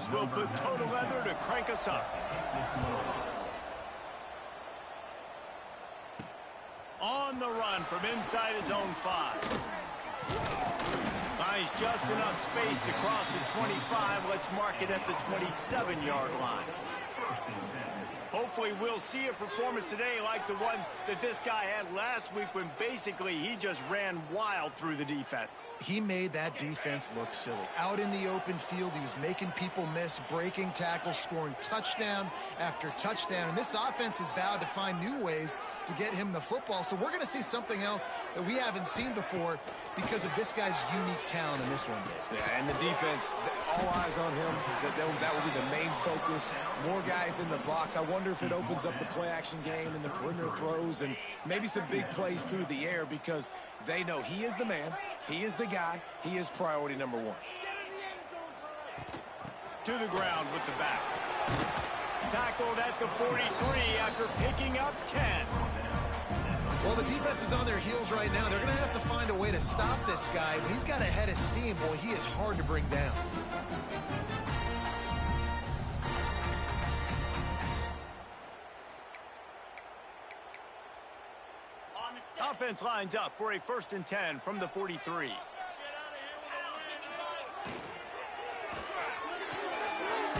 offense will put total leather to crank us up. On the run from inside his own 5. Finds just enough space to cross the 25. Let's mark it at the 27-yard line. Hopefully we'll see a performance today like the one that this guy had last week when basically he just ran wild through the defense. He made that defense look silly. Out in the open field, he was making people miss, breaking tackles, scoring touchdown after touchdown. And this offense has vowed to find new ways to get him the football. So we're going to see something else that we haven't seen before because of this guy's unique talent in this one. Yeah, and the defense, all eyes on him. That will be the main focus. More guys in the box. I wonder if it opens up the play-action game and the perimeter throws and maybe some big plays through the air because they know he is the man, he is the guy, he is priority number 1. To the ground with the back. Tackled at the 43 after picking up 10. Well, the defense is on their heels right now. They're going to have to find a way to stop this guy. When he's got a head of steam, boy, he is hard to bring down. Offense lines up for a 1st and 10 from the 43.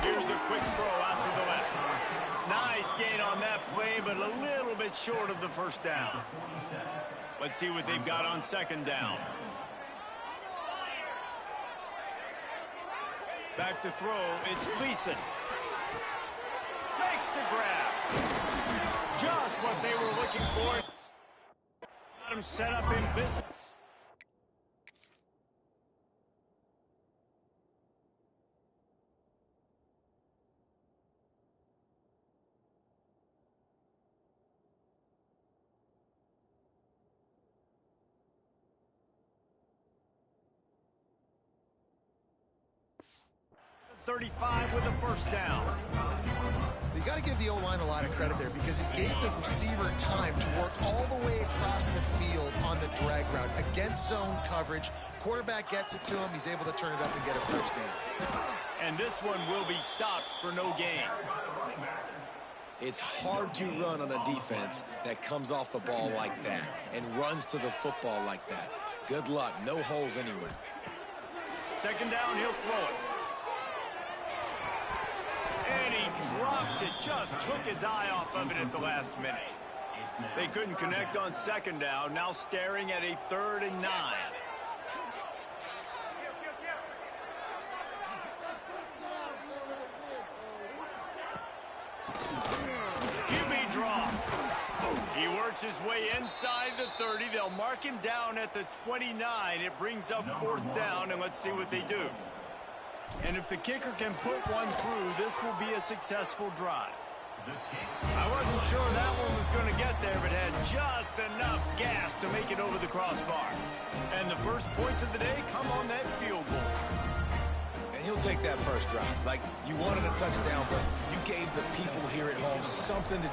Here's a quick throw out to the left. Nice gain on that play, but a little bit short of the 1st down. Let's see what they've got on 2nd down. Back to throw, it's Gleason. Makes the grab. Just what they were looking for. Got him set up in business. .35 with a 1st down. You got to give the O-line a lot of credit there because it gave the receiver time to work all the way across the field on the drag route against zone coverage. Quarterback gets it to him. He's able to turn it up and get a 1st down. And this one will be stopped for no gain. It's hard to run on a defense that comes off the ball like that and runs to the football like that. Good luck. No holes anywhere. 2nd down, he'll throw it. And he drops it. Just took his eye off of it at the last minute. They couldn't connect on 2nd down. Now staring at a 3rd and 9. QB draw. He works his way inside the 30. They'll mark him down at the 29. It brings up 4th down, and let's see what they do. And if the kicker can put one through, this will be a successful drive. I wasn't sure that one was going to get there, but had just enough gas to make it over the crossbar. And the first points of the day come on that field goal. And he'll take that first drive. Like, you wanted a touchdown, but you gave the people here at home something to...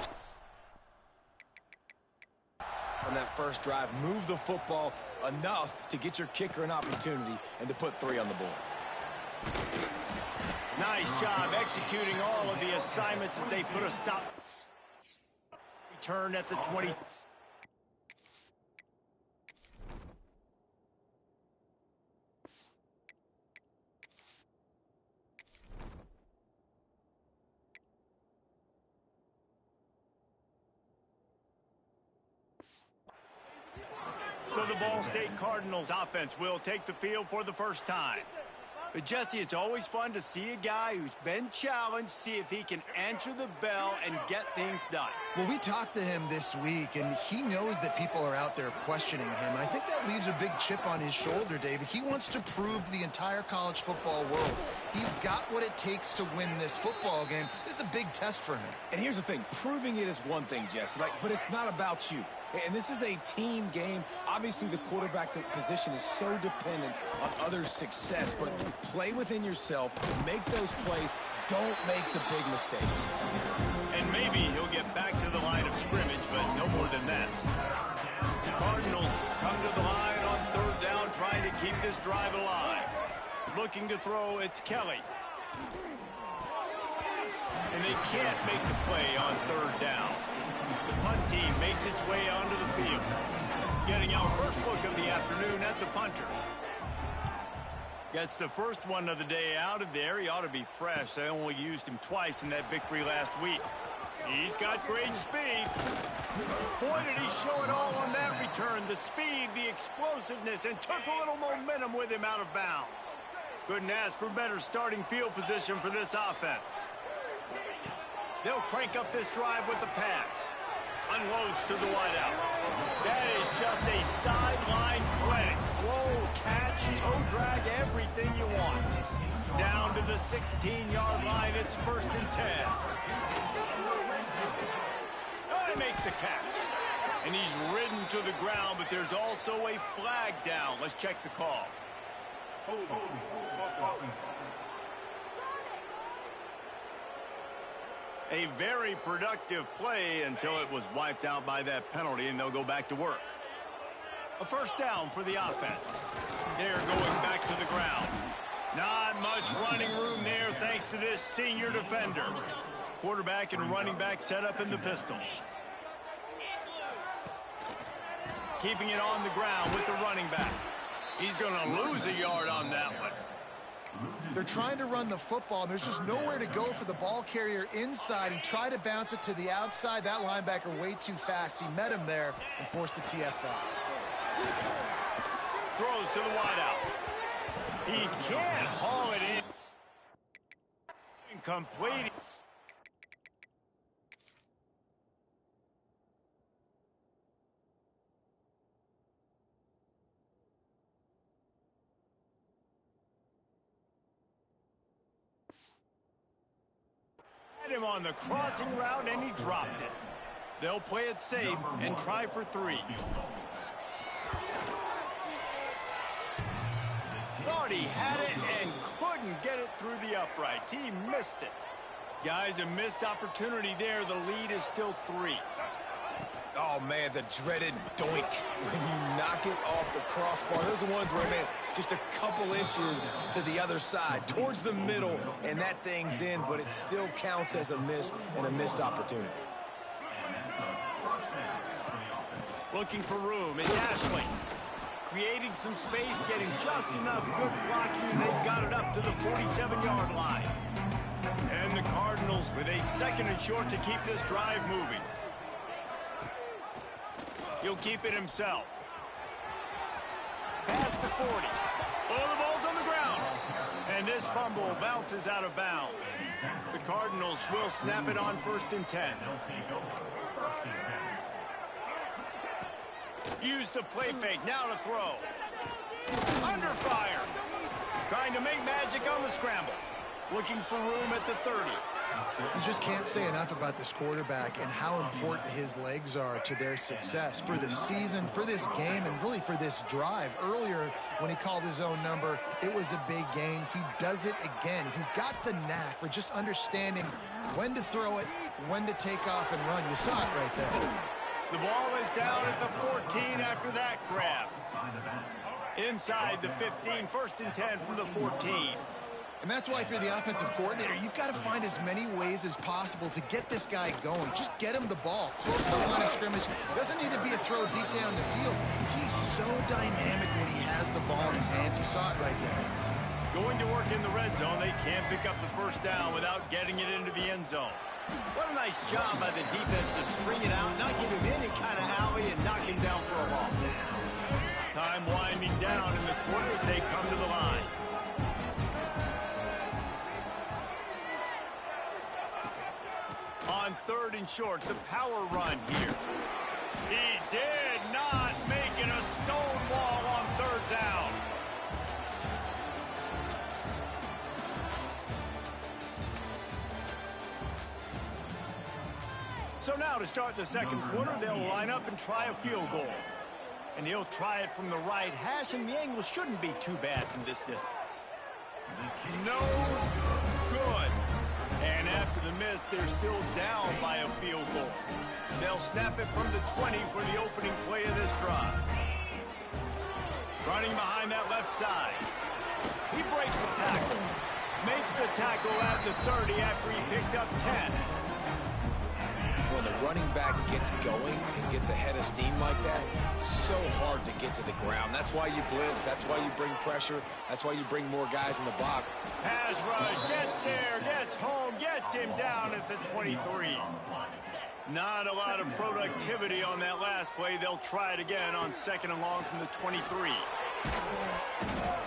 on that first drive, move the football enough to get your kicker an opportunity and to put 3 on the board. Nice job executing all of the assignments as they put a stop. Return at the 20. So the Ball State Cardinals offense will take the field for the 1st time. But, Jesse, it's always fun to see a guy who's been challenged, see if he can answer the bell and get things done. Well, we talked to him this week, and he knows that people are out there questioning him. I think that leaves a big chip on his shoulder, David. He wants to prove to the entire college football world he's got what it takes to win this football game. This is a big test for him. And here's the thing. Proving it is one thing, Jesse, but it's not about you. And this is a team game. Obviously, the quarterback position is so dependent on others' success, but play within yourself, make those plays, don't make the big mistakes. And maybe he'll get back to the line of scrimmage, but no more than that. The Cardinals come to the line on 3rd down, trying to keep this drive alive. Looking to throw, it's Kelly. they can't make the play on third down. The punt team makes its way onto the field. Getting our first look of the afternoon at the punter. Gets the first one of the day out of there. He ought to be fresh. They only used him twice in that victory last week. He's got great speed. Boy, did he show it all on that return. The speed, the explosiveness, and took a little momentum with him out of bounds. Couldn't ask for better starting field position for this offense. They'll crank up this drive with the pass. Unloads to the wideout. That is just a sideline play. Throw, catch, toe drag, everything you want. Down to the 16-yard line. It's 1st and 10. Oh, he makes the catch. And he's ridden to the ground, but there's also a flag down. Let's check the call. A very productive play until it was wiped out by that penalty, and they'll go back to work. A first down for the offense. They're going back to the ground. Not much running room there thanks to this senior defender. Quarterback and running back set up in the pistol. Keeping it on the ground with the running back. He's going to lose a yard on that one. They're trying to run the football, and there's just nowhere to go for the ball carrier inside. He tried to bounce it to the outside. That linebacker way too fast. He met him there and forced the TFL. Throws to the wideout. He can't haul it in. Incomplete. Him on the crossing route, and he dropped it. They'll play it safe and try for 3. Thought he had it and couldn't get it through the uprights. He missed it. Guys, a missed opportunity there. The lead is still 3. Oh, man, the dreaded doink when you knock it off the crossbar. Those are ones where, man, just a couple inches to the other side, towards the middle, and that thing's in, but it still counts as a missed and a missed opportunity. Looking for room. It's Ashley. Creating some space, getting just enough good blocking, and they've got it up to the 47-yard line. And the Cardinals with a 2nd and short to keep this drive moving. He'll keep it himself. Past the 40. Oh, the ball's on the ground. And this fumble bounces out of bounds. The Cardinals will snap it on 1st and 10. Use the play fake. Now to throw. Under fire. Trying to make magic on the scramble. Looking for room at the 30. You just can't say enough about this quarterback and how important his legs are to their success for the season, for this game, and really for this drive. Earlier, when he called his own number, it was a big gain. He does it again. He's got the knack for just understanding when to throw it, when to take off and run. You saw it right there. The ball is down at the 14 after that grab. Inside the 15, 1st and 10 from the 14. And that's why if you're the offensive coordinator, you've got to find as many ways as possible to get this guy going. Just get him the ball close to the line of scrimmage. Doesn't need to be a throw deep down the field. He's so dynamic when he has the ball in his hands. You saw it right there. Going to work in the red zone. They can't pick up the 1st down without getting it into the end zone. What a nice job by the defense to string it out, not give him any kind of alley, and knock him down for a loss. Time winding down in the quarter as they come to the line. On 3rd and short, the power run here. He did not make it a stone wall on 3rd down. So now to start the 2nd quarter, they'll line up and try a field goal. And he'll try it from the right hash, and the angle shouldn't be too bad from this distance. No good. And after the miss, they're still down by a field goal. They'll snap it from the 20 for the opening play of this drive. Running behind that left side. He breaks the tackle. Makes the tackle at the 30 after he picked up 10. running back gets going and gets ahead of steam like that, so hard to get to the ground. That's why you blitz. That's why you bring pressure. That's why you bring more guys in the box. Pass rush, gets there, gets home, gets him down at the 23. Not a lot of productivity on that last play. They'll try it again on 2nd and long from the 23.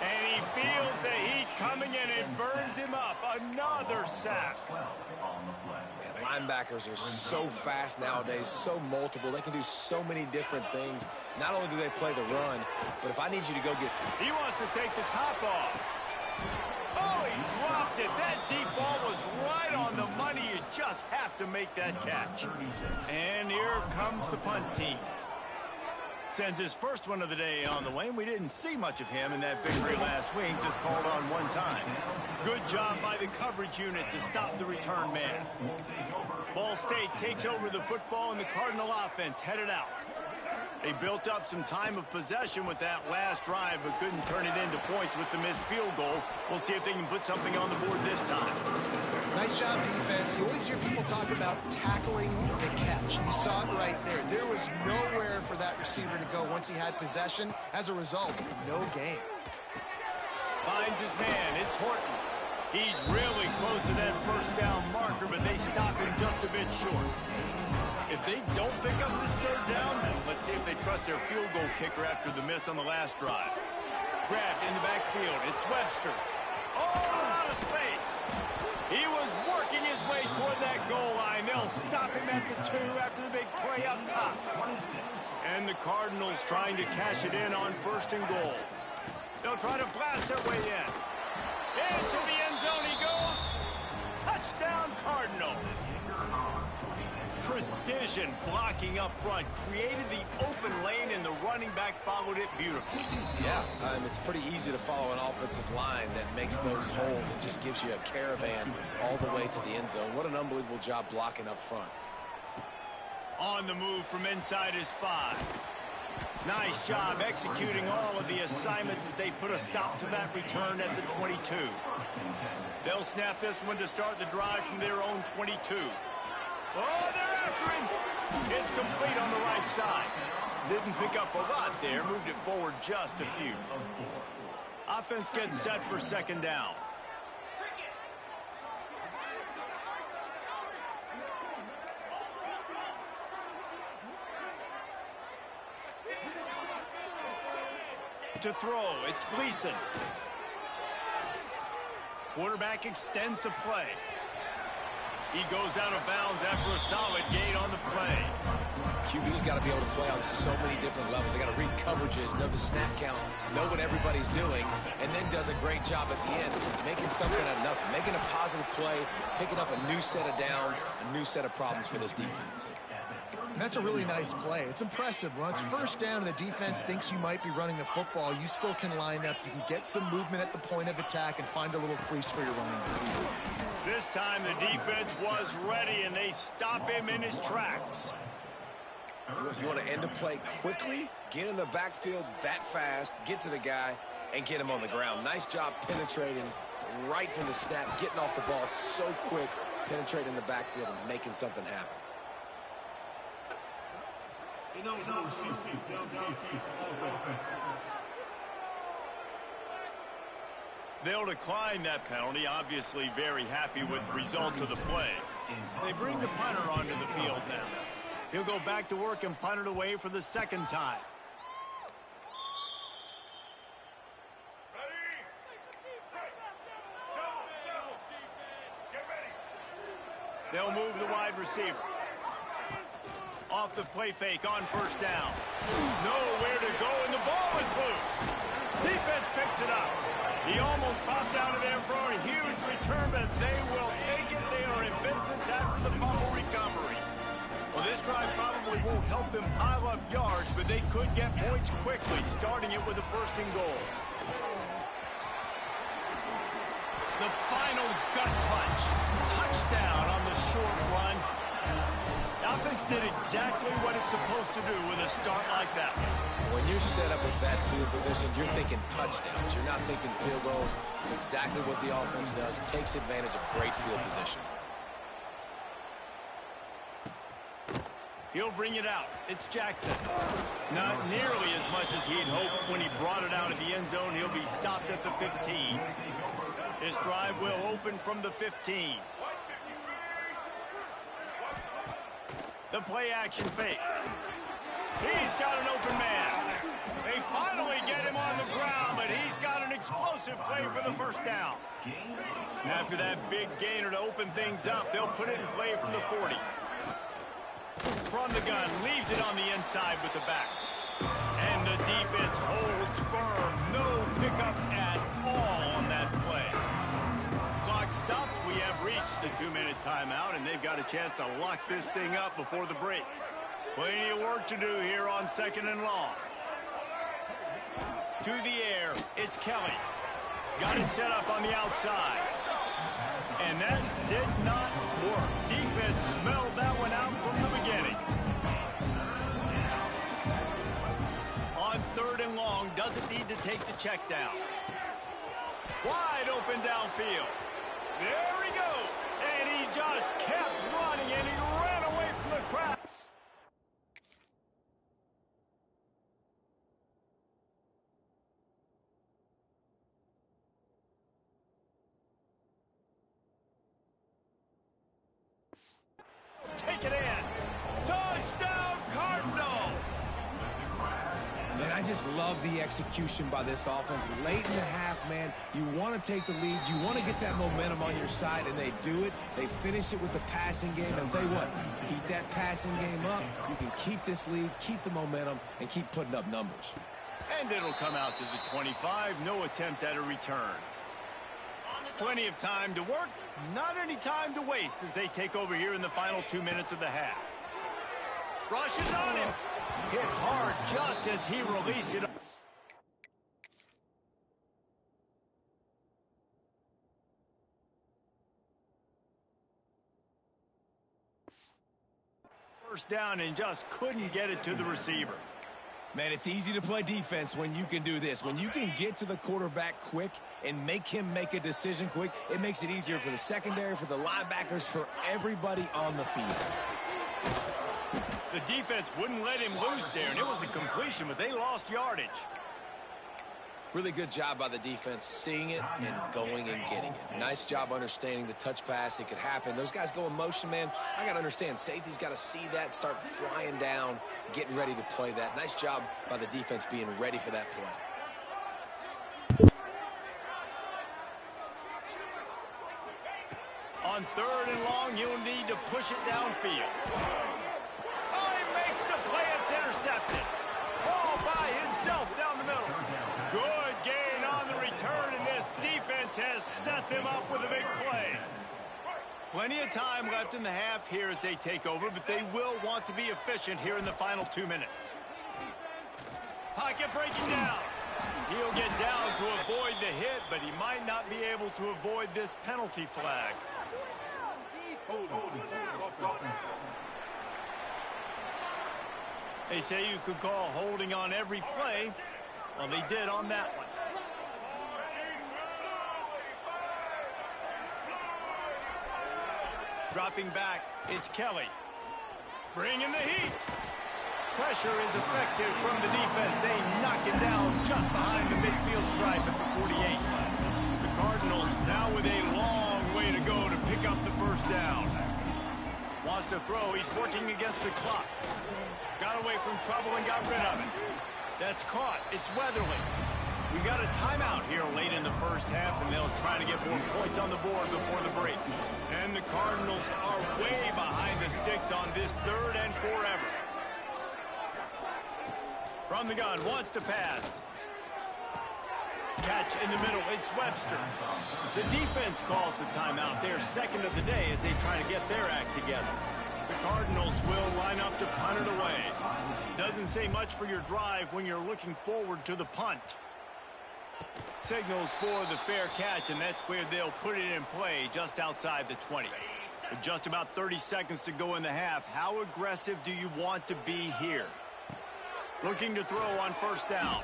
And he feels the heat coming in and burns him up. Another sack. Man, linebackers are so fast nowadays, so multiple. They can do so many different things. Not only do they play the run, but if I need you to go get... He wants to take the top off. Oh, he dropped it. That deep ball was right on the money. You just have to make that catch. And here comes the punt team. Sends his first one of the day on the way, and we didn't see much of him in that victory last week, just called on one time. Good job by the coverage unit to stop the return man. Ball State takes over the football, and the Cardinal offense headed out. They built up some time of possession with that last drive, but couldn't turn it into points with the missed field goal. We'll see if they can put something on the board this time. Nice job, defense. You always hear people talk about tackling the catch. You saw it right there. There was nowhere for that receiver to go once he had possession. As a result, no gain. Finds his man. It's Horton. He's really close to that first down marker, but they stop him just a bit short. If they don't pick up this 3rd down, then let's see if they trust their field goal kicker after the miss on the last drive. Grabbed in the backfield. It's Webster. Oh, out of space. He was working his way toward that goal line. They'll stop him at the 2 after the big play up top. And the Cardinals trying to cash it in on 1st and goal. They'll try to blast their way in. Into the end zone he goes. Touchdown, Cardinals. Precision blocking up front created the open lane, and the running back followed it beautifully. Yeah, it's pretty easy to follow an offensive line that makes those holes and just gives you a caravan all the way to the end zone. What an unbelievable job blocking up front. On the move from inside his 5. Nice job executing all of the assignments as they put a stop to that return at the 22. They'll snap this one to start the drive from their own 22. Oh, they're after him. It's complete on the right side. Didn't pick up a lot there. Moved it forward just a few. Offense gets set for 2nd down. To throw, it's Gleason. Quarterback extends the play. He goes out of bounds after a solid gain on the play. QB's got to be able to play on so many different levels. They got to read coverages, know the snap count, know what everybody's doing, and then does a great job at the end, making something out of nothing, making a positive play, picking up a new set of downs, a new set of problems for this defense. And that's a really nice play. It's impressive. When it's 1st down and the defense thinks you might be running the football, you still can line up. You can get some movement at the point of attack and find a little crease for your running back. This time the defense was ready, and they stop him in his tracks. You want to end a play quickly, get in the backfield that fast, get to the guy, and get him on the ground. Nice job penetrating right from the snap, getting off the ball so quick, penetrating the backfield and making something happen. They'll decline that penalty, obviously very happy with the results of the play. They bring the punter onto the field now. He'll go back to work and punt it away for the 2nd time. They'll move the wide receiver. Off the play fake on 1st down. Nowhere to go, and the ball is loose. Defense picks it up. He almost popped out of there for a huge return, but they will take it. They are in business after the fumble recovery. Well, this drive probably won't help them pile up yards, but they could get points quickly, starting it with a 1st and goal. The final gut punch. Touchdown on the short run. The offense did exactly what it's supposed to do with a start like that. When you're set up with that field position, you're thinking touchdowns. You're not thinking field goals. It's exactly what the offense does. Takes advantage of great field position. He'll bring it out. It's Jackson. Not nearly as much as he'd hoped when he brought it out of the end zone. He'll be stopped at the 15. His drive will open from the 15. The play action fake. He's got an open man. They finally get him on the ground, but he's got an explosive play for the first down. After that big gainer to open things up, they'll put it in play from the 40. From the gun, leaves it on the inside with the back. And the defense holds firm. No pickup at all on that play. Clock stops. We have reached the 2-minute timeout, and they've got a chance to lock this thing up before the break. Plenty of work to do here on 2nd and long. To the air, it's Kelly. Got it set up on the outside. And that did not work. Defense smelled that one out from the beginning. On 3rd and long, doesn't need to take the check down. Wide open downfield. There he goes. And he just kept running, and he ran away from the crowd. Take it in. Touchdown, Cardinals! Man, I just love the execution by this offense. Late in the half, man, you want to take the lead. You want to get that momentum on your side, and they do it. They finish it with the passing game. And I'll tell you what, keep that passing game up. You can keep this lead, keep the momentum, and keep putting up numbers. And it'll come out to the 25. No attempt at a return. Plenty of time to work, not any time to waste as they take over here in the final 2 minutes of the half. Rushes on him. Hit hard just as he released it. First down and just couldn't get it to the receiver. Man, it's easy to play defense when you can do this. When you can get to the quarterback quick and make him make a decision quick, it makes it easier for the secondary, for the linebackers, for everybody on the field. The defense wouldn't let him loose there, and it was a completion, but they lost yardage. Really good job by the defense, seeing it and going and getting it. Nice job understanding the touch pass. It could happen. Those guys go in motion, man. I got to understand. Safety's got to see that, start flying down, getting ready to play that. Nice job by the defense being ready for that play. On 3rd and long, you'll need to push it downfield. Oh, he makes the play. It's intercepted. All by himself down the middle. Good gain on the return, and this defense has set them up with a big play. Plenty of time left in the half here as they take over, but they will want to be efficient here in the final 2 minutes. Pocket breaking down. He'll get down to avoid the hit, but he might not be able to avoid this penalty flag. They say you could call holding on every play. Well, they did on that one. Dropping back, it's Kelly. Bringing the heat. Pressure is effective from the defense. They knock it down just behind the midfield stripe at the 48. The Cardinals now with a long way to go to pick up the first down. Wants to throw. He's working against the clock. Got away from trouble and got rid of it. That's caught. It's Weatherly. We got a timeout here late in the first half, and they'll try to get more points on the board before the break. And the Cardinals are way behind the sticks on this 3rd and forever. From the gun, wants to pass. Catch in the middle. It's Webster. The defense calls the timeout. They're 2nd of the day as they try to get their act together. The Cardinals will line up to punt it away. Doesn't say much for your drive when you're looking forward to the punt. Signals for the fair catch, and that's where they'll put it in play just outside the 20. With just about 30 seconds to go in the half, how aggressive do you want to be here? Looking to throw on first down.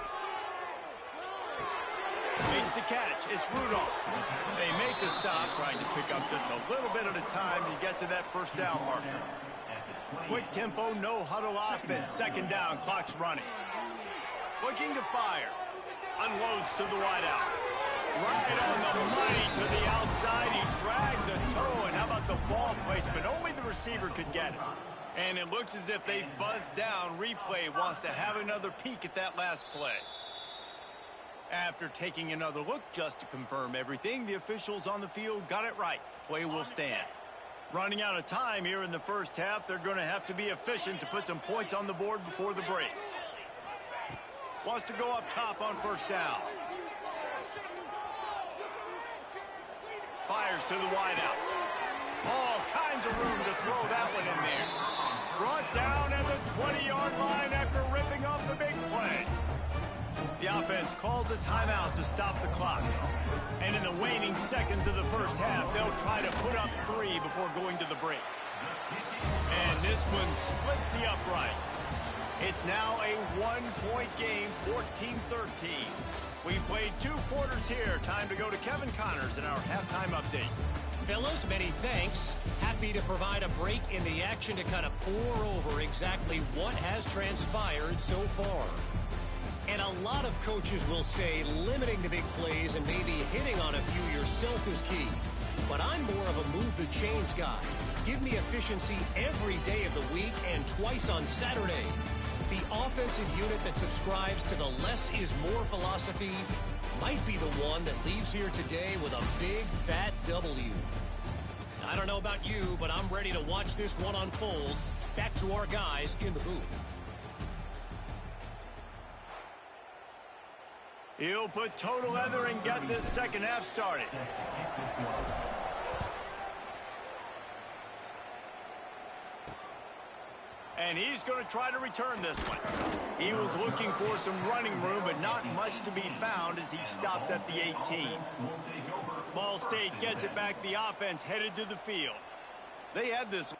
Makes the catch. It's Rudolph. They make the stop, trying to pick up just a little bit at a time to get to that first down marker. Quick tempo, no huddle offense. Second down, clock's running. Looking to fire. Unloads to the wideout. Right on the money to the outside. He dragged the toe, and how about the ball placement? Only the receiver could get it. And it looks as if they've buzzed down. Replay wants to have another peek at that last play. After taking another look just to confirm everything, the officials on the field got it right. Play will stand. Running out of time here in the first half, they're going to have to be efficient to put some points on the board before the break. Wants to go up top on first down. Fires to the wideout. All kinds of room to throw that one in there. Brought down at the 20-yard line after ripping off the big play. The offense calls a timeout to stop the clock. And in the waning seconds of the first half, they'll try to put up 3 before going to the break. And this one splits the uprights. It's now a 1-point game, 14-13. We've played 2 quarters here. Time to go to Kevin Connors in our halftime update. Fellas, many thanks. Happy to provide a break in the action to kind of pour over exactly what has transpired so far. And a lot of coaches will say limiting the big plays and maybe hitting on a few yourself is key. But I'm more of a move the chains guy. Give me efficiency every day of the week and twice on Saturday. The offensive unit that subscribes to the less is more philosophy might be the one that leaves here today with a big fat W. I don't know about you, but I'm ready to watch this one unfold. Back to our guys in the booth. He'll put total leather and get this second half started. And he's going to try to return this one. He was looking for some running room, but not much to be found as he stopped at the 18. Ball State gets it back. The offense headed to the field. They had this.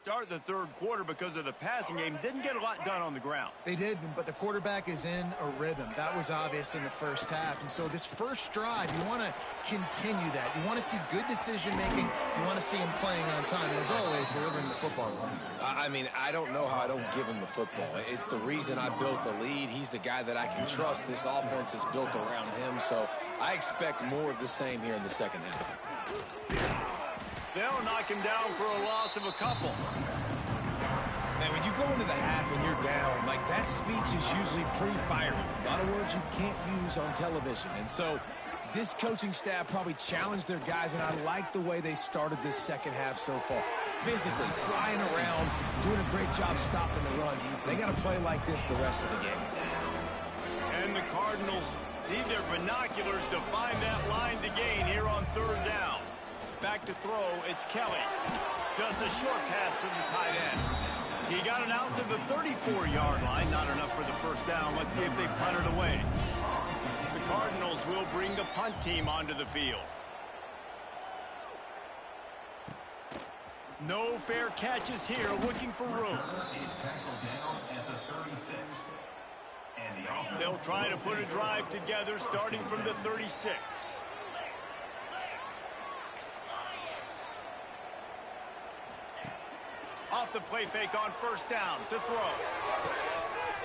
Start the third quarter because of the passing game. Didn't get a lot done on the ground. They did, but the quarterback is in a rhythm. That was obvious in the first half. And so this first drive, you want to continue that. You want to see good decision-making. You want to see him playing on time. And as always, delivering the football. I mean, I don't know how I don't give him the football. It's the reason I built the lead. He's the guy that I can trust. This offense is built around him. So I expect more of the same here in the second half. They'll knock him down for a loss of a couple. Man, when you go into the half and you're down, like that speech is usually pre-firing. A lot of words you can't use on television. And so this coaching staff probably challenged their guys, and I like the way they started this second half so far. Physically, flying around, doing a great job stopping the run. They got to play like this the rest of the game. And the Cardinals need their binoculars to find that line to gain here on third down. Back to throw, it's Kelly. Just a short pass to the tight end. He got it out to the 34-yard line. Not enough for the first down. Let's see if they punt it away. The Cardinals will bring the punt team onto the field. No fair catches here, looking for room. They'll try to put a drive together starting from the 36. Off the play fake on first down to throw.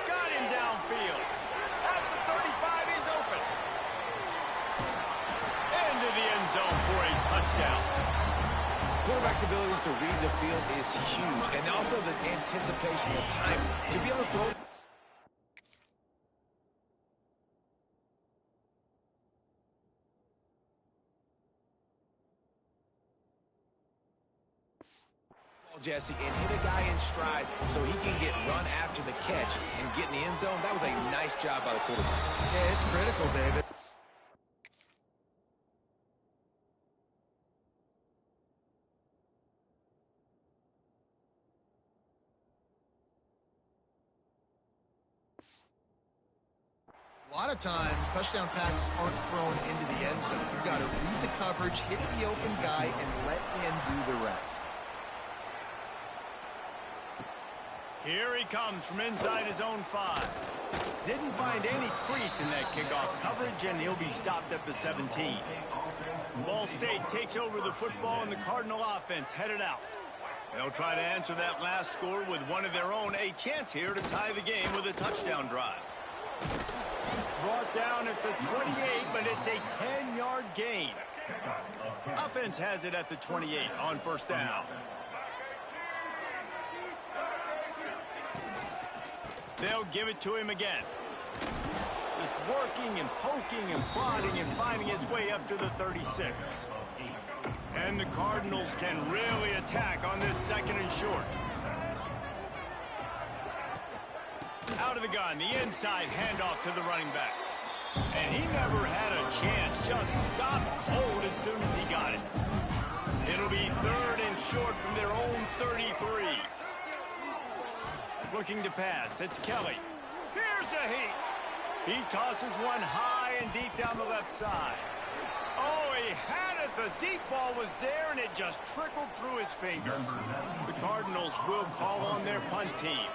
Got him downfield. At the 35, he's open. Into the end zone for a touchdown. Quarterback's abilities to read the field is huge. And also the anticipation, the time to be able to throw. Jesse, and hit a guy in stride so he can get run after the catch and get in the end zone. That was a nice job by the quarterback. Yeah, it's critical, David. A lot of times, touchdown passes aren't thrown into the end zone. You've got to read the coverage, hit the open guy, and let him do the rest. Here he comes from inside his own 5. Didn't find any crease in that kickoff coverage, and he'll be stopped at the 17. Ball State takes over the football, and the Cardinal offense headed out. They'll try to answer that last score with one of their own. A chance here to tie the game with a touchdown drive. Brought down at the 28, but it's a 10-yard gain. Offense has it at the 28 on first down. They'll give it to him again. He's working and poking and prodding and finding his way up to the 36. And the Cardinals can really attack on this second and short. Out of the gun, the inside handoff to the running back. And he never had a chance, just stopped cold as soon as he got it. It'll be third and short from their own 33. Looking to pass, it's Kelly. Here's a heat. He tosses one high and deep down the left side. Oh, he had it. The deep ball was there, and it just trickled through his fingers. The Cardinals will call on their punt team.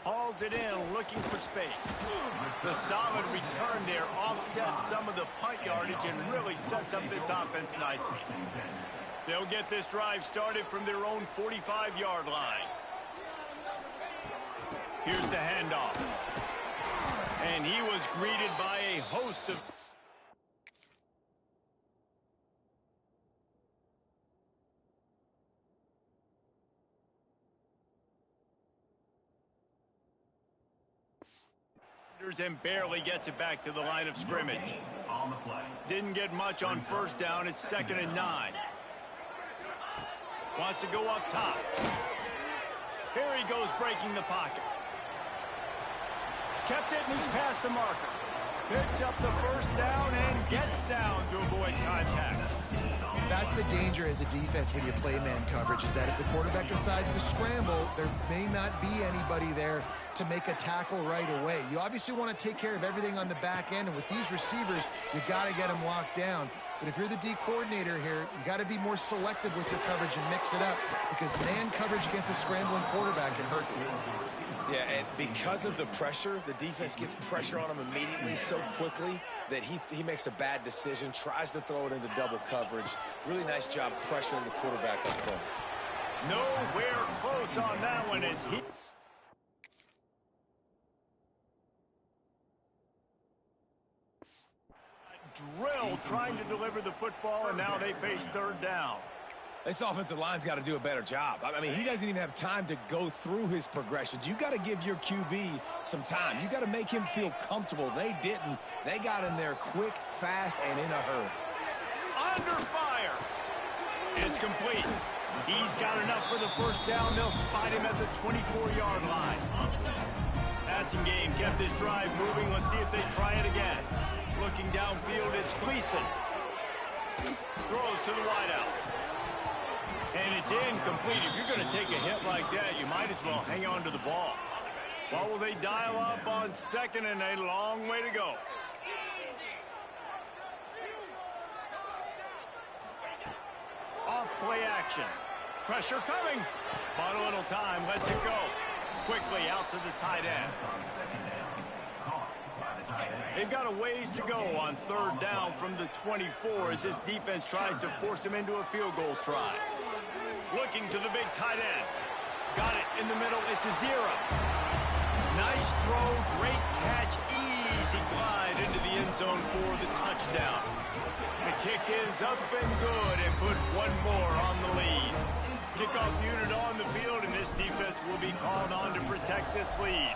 Hauls it in, looking for space. The solid return there offsets some of the punt yardage and really sets up this offense nicely. They'll get this drive started from their own 45-yard line. Here's the handoff. And he was greeted by a host of... and barely gets it back to the line of scrimmage. Didn't get much on first down. It's 2nd and 9. Wants to go up top. Here he goes, breaking the pocket. Kept it, and he's past the marker. Picks up the first down and gets down to avoid contact. That's the danger as a defense when you play man coverage, is that if the quarterback decides to scramble, there may not be anybody there to make a tackle right away. You obviously want to take care of everything on the back end, and with these receivers, you got to get them locked down. But if you're the D coordinator here, you got to be more selective with your coverage and mix it up, because man coverage against a scrambling quarterback can hurt you. Yeah, and because of the pressure, the defense gets pressure on him immediately so quickly that he makes a bad decision, tries to throw it into double coverage. Really nice job pressuring the quarterback up front. Nowhere close on that one as he... Drill trying to deliver the football, and now they face third down. This offensive line's got to do a better job. I mean, he doesn't even have time to go through his progressions. You got to give your QB some time. You got to make him feel comfortable. They didn't. They got in there quick, fast, and in a hurry. Under fire. It's complete. He's got enough for the first down. They'll spot him at the 24-yard line. Passing game kept this drive moving. Let's see if they try it again. Looking downfield, it's Gleason. Throws to the wideout. And it's incomplete. If you're going to take a hit like that, you might as well hang on to the ball. What will they dial up on 2nd and a long way to go? Off play action. Pressure coming. Bought a little time. Lets it go. Quickly out to the tight end. They've got a ways to go on third down from the 24 as this defense tries to force him into a field goal try. Looking to the big tight end. Got it in the middle. It's a 0. Nice throw. Great catch. Easy glide into the end zone for the touchdown. The kick is up and good and put one more on the lead. Kickoff unit on the field, and this defense will be called on to protect this lead.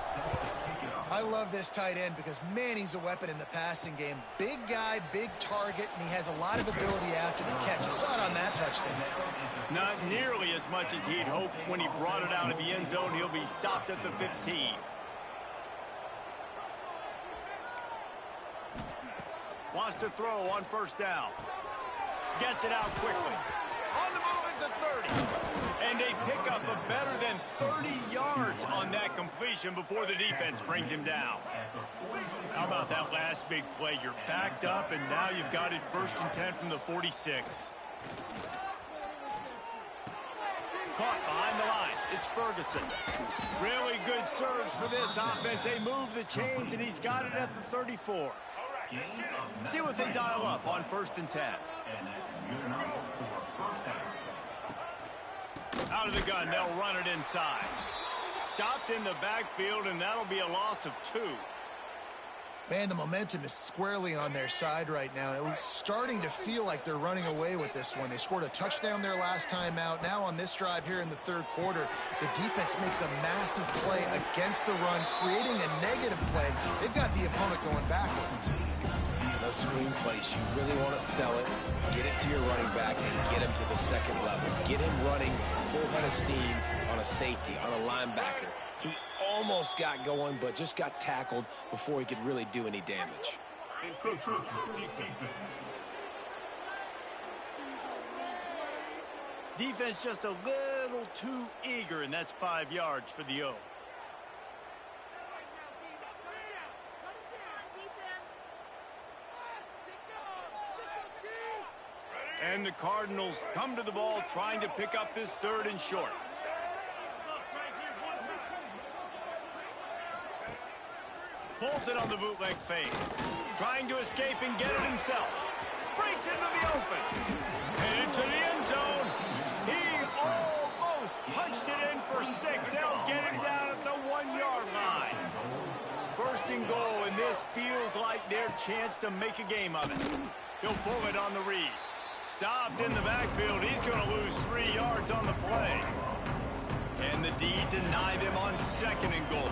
I love this tight end because, man, he's a weapon in the passing game. Big guy, big target, and he has a lot of ability after the catch. You saw it on that touchdown. Not nearly as much as he'd hoped when he brought it out of the end zone. He'll be stopped at the 15. Wants to throw on first down. Gets it out quickly. On the move at the 30. And they pick up a better than 30 yards on that completion before the defense brings him down. How about that last big play? You're backed up, and now you've got it 1st and 10 from the 46. Caught behind the line. It's Ferguson. Really good surge for this offense. They move the chains, and he's got it at the 34. See what they dial up on 1st and 10. Out of the gun, they'll run it inside. Stopped in the backfield, and that'll be a loss of 2. Man, the momentum is squarely on their side right now. It's starting to feel like they're running away with this one. They scored a touchdown their last time out. Now on this drive here in the 3rd quarter, the defense makes a massive play against the run, creating a negative play. They've got the opponent going backwards. Those screen plays, you really want to sell it, get it to your running back, and get him to the 2nd level. Get him running full head of steam on a safety, on a linebacker. He almost got going, but just got tackled before he could really do any damage. Defense just a little too eager, and that's 5 yards for the O. And the Cardinals come to the ball trying to pick up this 3rd and short. Pulls it on the bootleg fade. Trying to escape and get it himself. Breaks into the open. And into the end zone. He almost punched it in for 6. They'll get him down at the 1-yard line. 1st and goal, and this feels like their chance to make a game of it. He'll pull it on the read. Stopped in the backfield. He's going to lose 3 yards on the play. And the D deny them on 2nd and goal.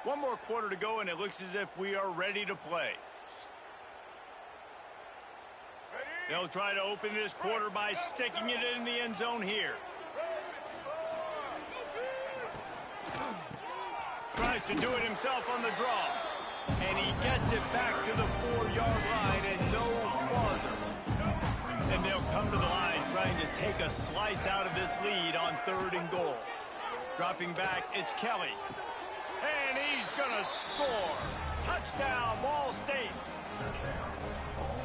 One more quarter to go, and it looks as if we are ready to play. They'll try to open this quarter by sticking it in the end zone here. Tries to do it himself on the draw. And he gets it back to the 4-yard line and no farther. And they'll come to the line trying to take a slice out of this lead on 3rd and goal. Dropping back, it's Kelly. And he's going to score. Touchdown, Ball State.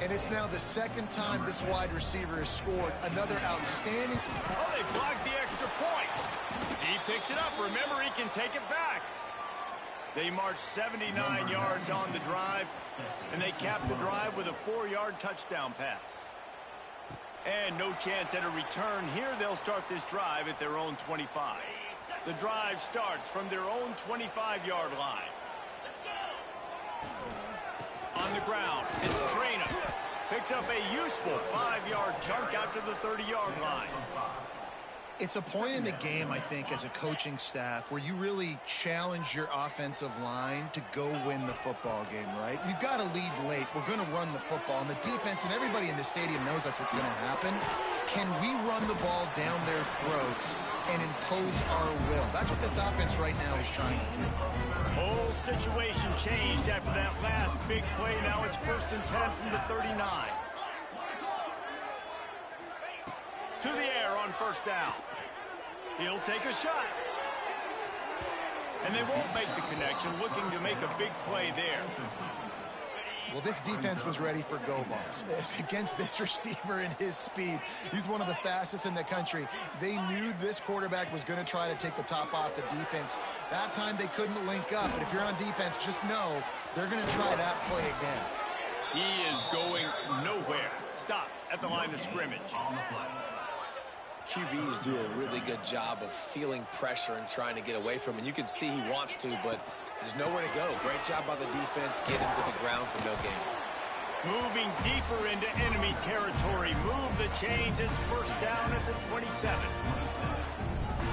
And it's now the 2nd time this wide receiver has scored. Another outstanding. Oh, they blocked the extra point. He picks it up. Remember, he can take it back. They march 79 yards on the drive, and they cap the drive with a 4-yard touchdown pass. And no chance at a return here. They'll start this drive at their own 25. The drive starts from their own 25-yard line. On the ground, it's Trainer. Picks up a useful 5-yard chunk out to the 30-yard line. It's a point in the game, I think, as a coaching staff where you really challenge your offensive line to go win the football game, right? We've got to lead late. We're going to run the football. And the defense and everybody in the stadium knows that's what's going to happen. Can we run the ball down their throats and impose our will? That's what this offense right now is trying to do. Whole situation changed after that last big play. Now it's 1st and 10 from the 39. To the air on 1st down. He'll take a shot. And they won't make the connection, looking to make a big play there. Well, this defense was ready for go balls against this receiver and his speed. He's one of the fastest in the country. They knew this quarterback was going to try to take the top off the defense. That time they couldn't link up, but if you're on defense, just know they're going to try that play again. He is going nowhere. Stop at the line of scrimmage. QBs do a really good job of feeling pressure and trying to get away from it. And you can see he wants to, but there's nowhere to go. Great job by the defense. Get him to the ground for no gain. Moving deeper into enemy territory. Move the chains. It's first down at the 27.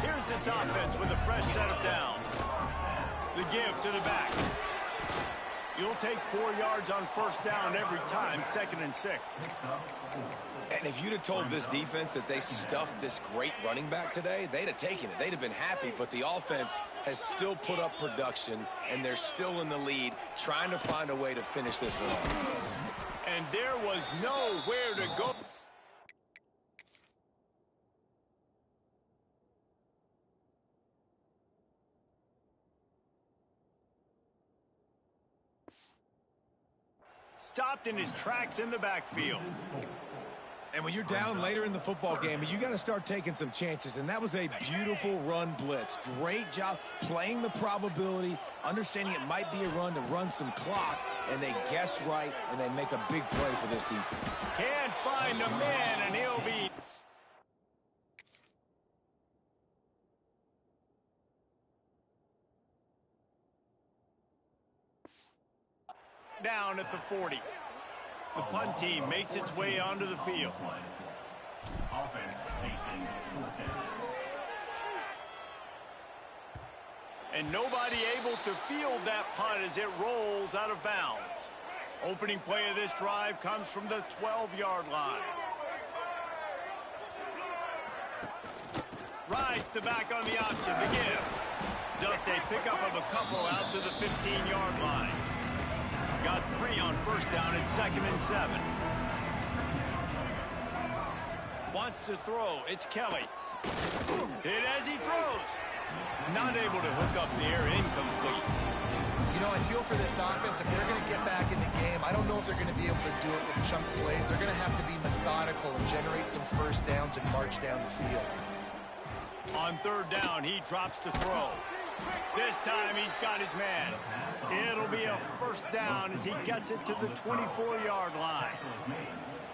Here's this offense with a fresh set of downs. The give to the back. You'll take 4 yards on first down every time, 2nd and 6. And if you'd have told this defense that they stuffed this great running back today, they'd have taken it. They'd have been happy, but the offense has still put up production, and they're still in the lead, trying to find a way to finish this one off. And there was nowhere to go. Stopped in his tracks in the backfield. And when you're down later in the football game, you got to start taking some chances. And that was a beautiful run blitz. Great job playing the probability, understanding it might be a run to run some clock. And they guess right, and they make a big play for this defense. Can't find a man, and he'll be... down at the 40. The punt team makes its way onto the field. And nobody able to field that punt as it rolls out of bounds. Opening play of this drive comes from the 12-yard line. Rides the back on the option, the give. Just a pickup of a couple out to the 15-yard line. Got 3 on first down and 2nd and 7. Wants to throw. It's Kelly. Hit as he throws. Not able to hook up there. Incomplete. You know, I feel for this offense, if they're going to get back in the game, I don't know if they're going to be able to do it with chunk plays. They're going to have to be methodical and generate some first downs and march down the field. On 3rd down, he drops to throw. This time he's got his man. It'll be a first down as he gets it to the 24-yard line.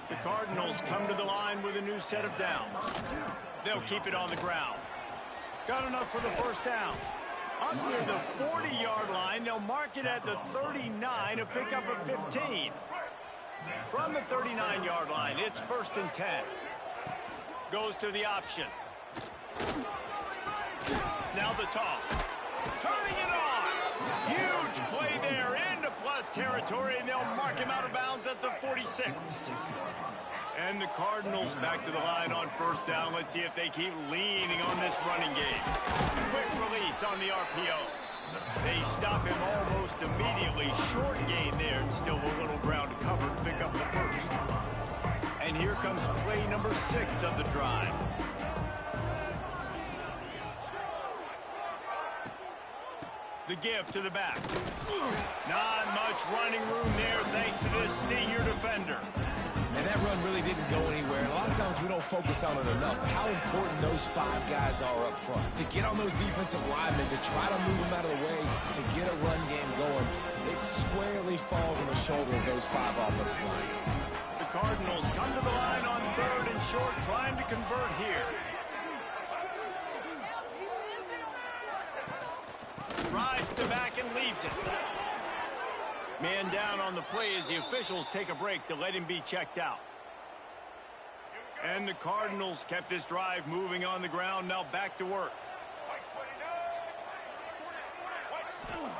The Cardinals come to the line with a new set of downs. They'll keep it on the ground. Got enough for the first down. Up near the 40-yard line, they'll mark it at the 39, a pickup of 15. From the 39-yard line, it's 1st and 10. Goes to the option. Now the toss. Turning it on. Huge play there into plus territory, and they'll mark him out of bounds at the 46. And the Cardinals back to the line on first down. Let's see if they keep leaning on this running game. Quick release on the RPO. They stop him almost immediately. Short gain there, and still a little ground to cover to pick up the first. And here comes play number 6 of the drive. The give to the back. Not much running room there thanks to this senior defender. And that run really didn't go anywhere. And a lot of times we don't focus on it enough. How important those 5 guys are up front. To get on those defensive linemen, to try to move them out of the way, to get a run game going, it squarely falls on the shoulder of those 5 offensive linemen. The Cardinals come to the line on 3rd and short, trying to convert here. Rides the back and leaves it. Man down on the play as the officials take a break to let him be checked out. And the Cardinals kept this drive moving on the ground, now back to work.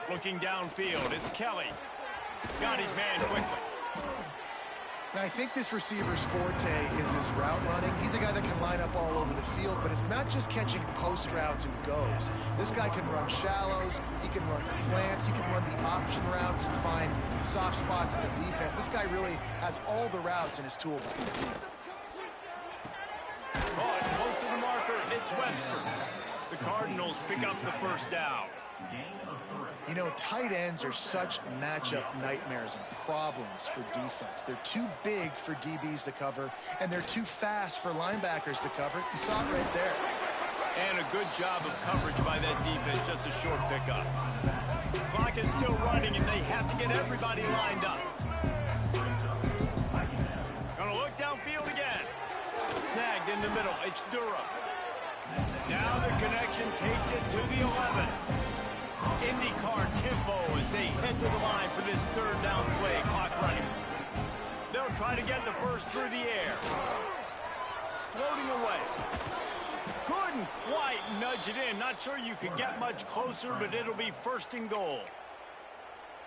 Looking downfield, it's Kelly. Got his man quickly. Now, I think this receiver's forte is his route running. He's a guy that can line up all over the field, but it's not just catching post routes and goes. This guy can run shallows, he can run slants, he can run the option routes and find soft spots in the defense. This guy really has all the routes in his toolbox. Caught close to the marker, it's Webster. The Cardinals pick up the first down. You know, tight ends are such matchup nightmares and problems for defense. They're too big for DBs to cover, and they're too fast for linebackers to cover. You saw it right there. And a good job of coverage by that defense, just a short pickup. Clock is still running, and they have to get everybody lined up. downfield again. Snagged in the middle. It's Durham. Now the connection takes it to the 11. IndyCar tempo as they head to the line for this third down play. Clock running. They'll try to get the first through the air. Floating away. Couldn't quite nudge it in. Not sure you could get much closer, but it'll be first and goal.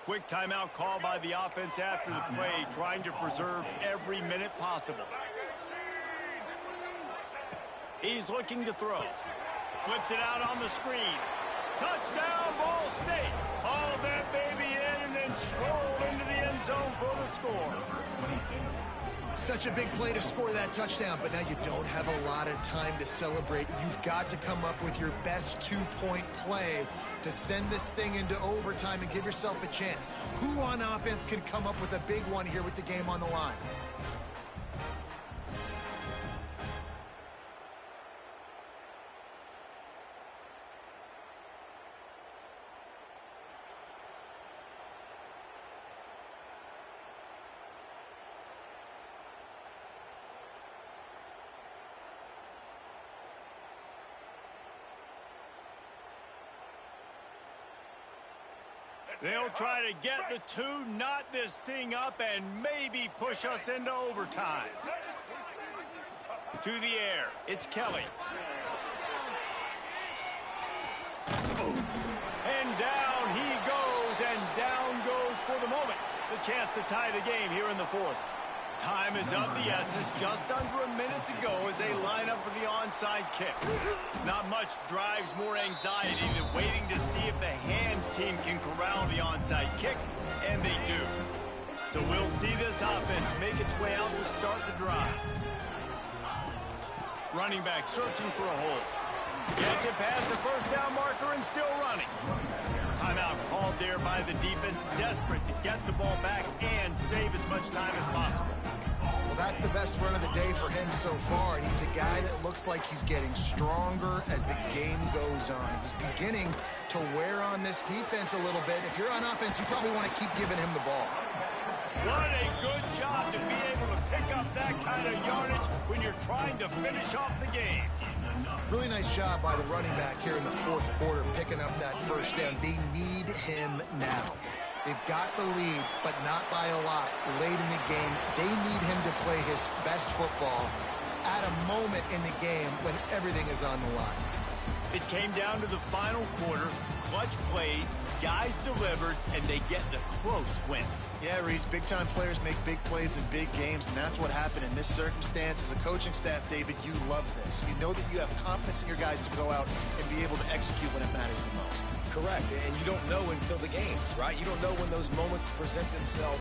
Quick timeout call by the offense after the play, trying to preserve every minute possible. He's looking to throw. Flips it out on the screen. Touchdown, Ball State. Haul that baby in and then stroll into the end zone for the score. Such a big play to score that touchdown, but now you don't have a lot of time to celebrate. You've got to come up with your best two-point play to send this thing into overtime and give yourself a chance. Who on offense can come up with a big one here with the game on the line? They'll try to get the two, knot this thing up, and maybe push us into overtime. To the air, it's Kelly. And down he goes, and down goes for the moment. The chance to tie the game here in the fourth. Time is of the essence, just under a minute to go as they line up for the onside kick. Not much drives more anxiety than waiting to see if the hands team can corral the onside kick, and they do. So we'll see this offense make its way out to start the drive. Running back searching for a hole. Gets it past the first down marker and still running. Timeout called there by the defense, desperate to get the ball back and save as much time as possible. Well, that's the best run of the day for him so far, and he's a guy that looks like he's getting stronger as the game goes on. He's beginning to wear on this defense a little bit. If you're on offense, you probably want to keep giving him the ball. What a good job to be able to pick up that kind of yardage when you're trying to finish off the game. Really nice job by the running back here in the fourth quarter, picking up that first down. They need him now. They've got the lead, but not by a lot late in the game. They need him to play his best football at a moment in the game when everything is on the line. It came down to the final quarter, clutch plays, guys delivered, and they get the close win. Yeah, Reese, big-time players make big plays in big games, and that's what happened in this circumstance. As a coaching staff, David, you love this. You know that you have confidence in your guys to go out and be able to execute when it matters the most. Correct, and you don't know until the games, right? You don't know when those moments present themselves.